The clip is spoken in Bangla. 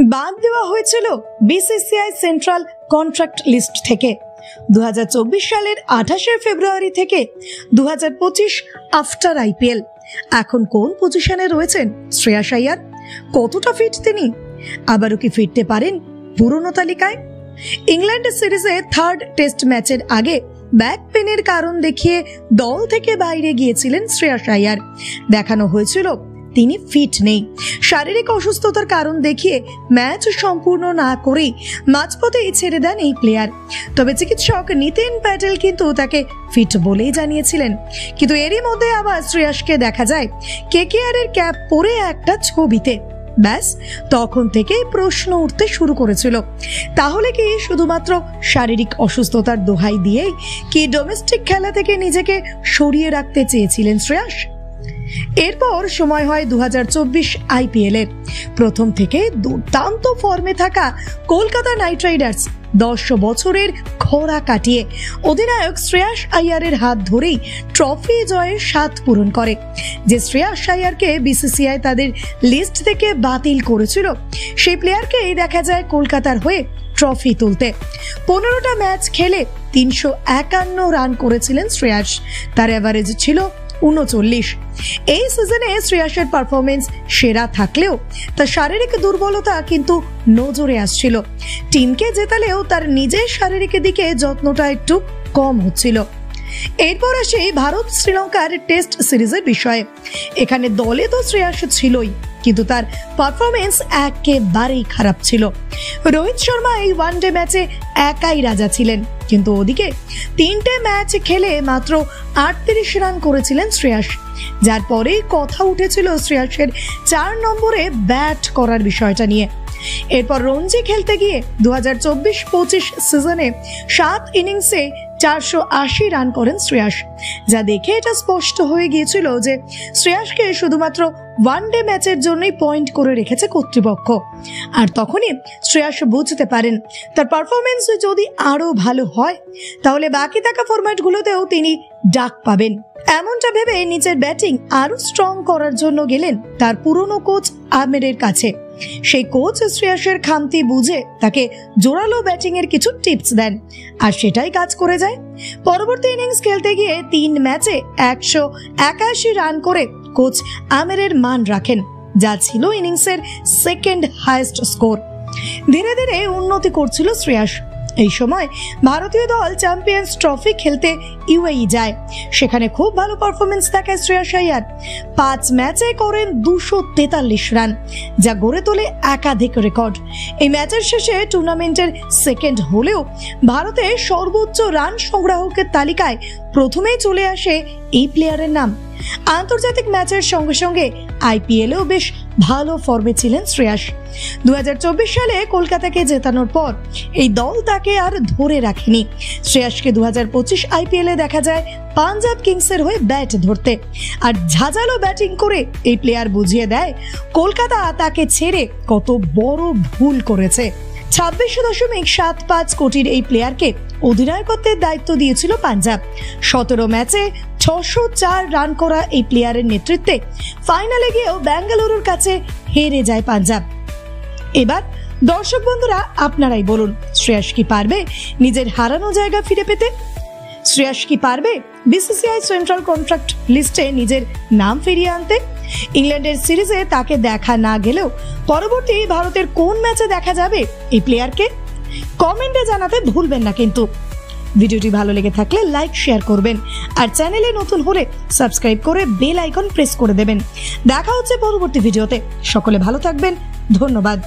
বাদ দেওয়া হয়েছিল বিসিসিআই সেন্ট্রাল কন্ট্রাক্ট লিস্ট থেকে। 2024 সালের 28 ফেব্রুয়ারি থেকে 2025 আফটার আইপিএল এখন কোন পজিশনে রয়েছেন শ্রেয়াস আইয়ার? কতটা ফিট তিনি? আবারও কি ফিরতে পারেন পুরনো তালিকায়? ইংল্যান্ড সিরিজে থার্ড টেস্ট ম্যাচের আগে ব্যাক পেনের কারণ দেখিয়ে দল থেকে বাইরে গিয়েছিলেন শ্রেয়াস আইয়ার। দেখানো হয়েছিল তিনি ফিট নেই। শারীরিক অসুস্থতার কারণ দেখিয়ে ম্যাচ সম্পূর্ণ না করেই মাঝপথেই ছেড়ে দেন এই প্লেয়ার। তবে চিকিৎসক নিতিন প্যাটেল কিন্তু তাকে ফিট বলেই জানিয়েছিলেন। কিন্তু এরই মধ্যে আবার শ্রেয়াসকে দেখা যায় কেকেআর এর ক্যাপ পরে একটা ছবিতে। ব্যাস তখন থেকেই প্রশ্ন উঠতে শুরু করেছিল, তাহলে কি শুধুমাত্র শারীরিক অসুস্থতার দোহাই দিয়েই কি ডোমেস্টিক খেলা থেকে নিজেকে সরিয়ে রাখতে চেয়েছিলেন শ্রেয়াস? এরপর সময় হয় 2024 আইপিএল এর। প্রথম থেকে দুর্দান্ত ফর্মে থাকা কলকাতা নাইট রাইডার্স 10 বছরের খরা কাটিয়ে অধিনায়ক শ্রেয়াস আইয়ারের হাত ধরেই ট্রফি জয়ের স্বাদ পূরণ করে। যে শ্রেয়াস আইয়ারকে বিসিসিআই তাদের লিস্ট থেকে বাতিল করেছিল, সেই প্লেয়ারকেই দেখা যায় কলকাতার হয়ে ট্রফি তুলতে। 15টা ম্যাচ খেলে 351 রান করেছিলেন শ্রেয়াস। তার এভারেজ ছিল 39। এই সিজনে শ্রেয়াসের পারফরমেন্স সেরা থাকলেও তার শারীরিক দুর্বলতা কিন্তু নজরে আসছিল। টিমকে জেতালেও তার নিজের শারীরিক দিকে যত্নটা একটু কম হচ্ছিল। এরপর আসে ভারত শ্রীলঙ্কার টেস্ট সিরিজের বিষয়ে। এখানে দলে তো শ্রেয়াস ছিলই, কিন্তু তার পারফরমেন্স একেবারেই খারাপ ছিল। রোহিত শর্মা এই ওয়ানডে ম্যাচে একাই রাজা ছিলেন, কিন্তু ওদিকে 3টে ম্যাচ খেলে মাত্র 38 রান করেছিলেন শ্রেয়াস। যার পরেই কথা উঠেছিল শ্রেয়াসের 4 নম্বরে ব্যাট করার বিষয়টা নিয়ে। এরপর রঞ্জি খেলতে গিয়ে 2024-25 সিজনে 7 ইনিংসে 480 রান করেন শ্রেয়াস। যা দেখে এটা স্পষ্ট হয়ে গিয়েছিল যে শ্রেয়াসকে শুধুমাত্র ওয়ানডে ম্যাচের জন্যই পয়েন্ট করে রেখেছে কর্তৃপক্ষ। আর তখনই শ্রেয়াস বুঝতে পারেন তার পারফরমেন্স যদি আরো ভালো হয় তাহলে বাকি থাকা ফরম্যাটগুলোতেও তিনি ডাক পাবেন। এমনটা ভেবে নিজের ব্যাটিং আরো স্ট্রং করার জন্য গেলেন তার পুরনো কোচ আমিরের কাছে। সেই কোচ শ্রেয়াসের খামতি বুঝে তাকে জোরালো ব্যাটিং এর কিছু টিপস দেন, আর সেটাই কাজ করে যায়। পরবর্তী ইনিংস খেলতে গিয়ে 3 ম্যাচে 181 রান করে কোচ আমিরের মান রাখেন, যা ছিল ইনিংসের সেকেন্ড হাইয়েস্ট স্কোর। ধীরে ধীরে উন্নতি করছিল শ্রেয়াস। এই সময় ভারতীয় দল চ্যাম্পিয়ন্স ট্রফি খেলতে ইউএই যায়। সেখানে খুব ভালো পারফরমেন্স দেখায় শ্রেয়াস আইয়ার। 5 ম্যাচে করেন 243 রান, যা গড়ে তোলে একাধিক রেকর্ড। এই ম্যাচের শেষে টুর্নামেন্টের সেকেন্ড হলেও ভারতের সর্বোচ্চ রান সংগ্রাহকের তালিকায় প্রথমেই চলে আসে এই প্লেয়ারের নাম। আন্তর্জাতিক ম্যাচের সঙ্গে সঙ্গে আইপিএলেও বেশ ভালো ফর্মে ছিলেন শ্রেয়াস। 2024 সালে কলকাতাকে জেতানোর পর এই দল তাকে আর ধরে রাখেনি। শ্রেয়াসকে 2025 আইপিএলে দেখা যায় পাঞ্জাব কিংসের হয়ে ব্যাট ধরতে, আর ঝাঁঝালো ব্যাটিং করে এই প্লেয়ার বুঝিয়ে দেয় কলকাতা তাকে ছেড়ে কত বড় ভুল করেছে। 26.75 কোটির এই প্লেয়ারকে অধিনায়কত্বের দায়িত্ব দিয়েছিল পাঞ্জাব। 17 ম্যাচে 604 রান করা এই প্লেয়ারের নেতৃত্বে ফাইনালে গিয়েও বেঙ্গালুরুর কাছে হেরে যায় পাঞ্জাব। এবার দর্শক বন্ধুরা, আপনারাই বলুন, শ্রেয়াস কি পারবে নিজের হারানো জায়গা ফিরে পেতে? শ্রেয়াস কি পারবে বিসিসিআই সেন্ট্রাল কন্ট্রাক্ট লিস্টে নিজের নাম ফিরিয়ে আনতে? ইংল্যান্ডের সিরিজে তাকে দেখা না গেলেও পরবর্তী ভারতের কোন ম্যাচে দেখা যাবে এই প্লেয়ারকে? কমেন্টে জানাতে ভুলবেন না কিন্তু। ভিডিওটি ভালো লেগে থাকলে লাইক শেয়ার করবেন, আর চ্যানেলে নতুন হলে সাবস্ক্রাইব করে বেল আইকন প্রেস করে দেবেন। দেখা হচ্ছে পরবর্তী ভিডিওতে। সকলে ভালো থাকবেন, ধন্যবাদ।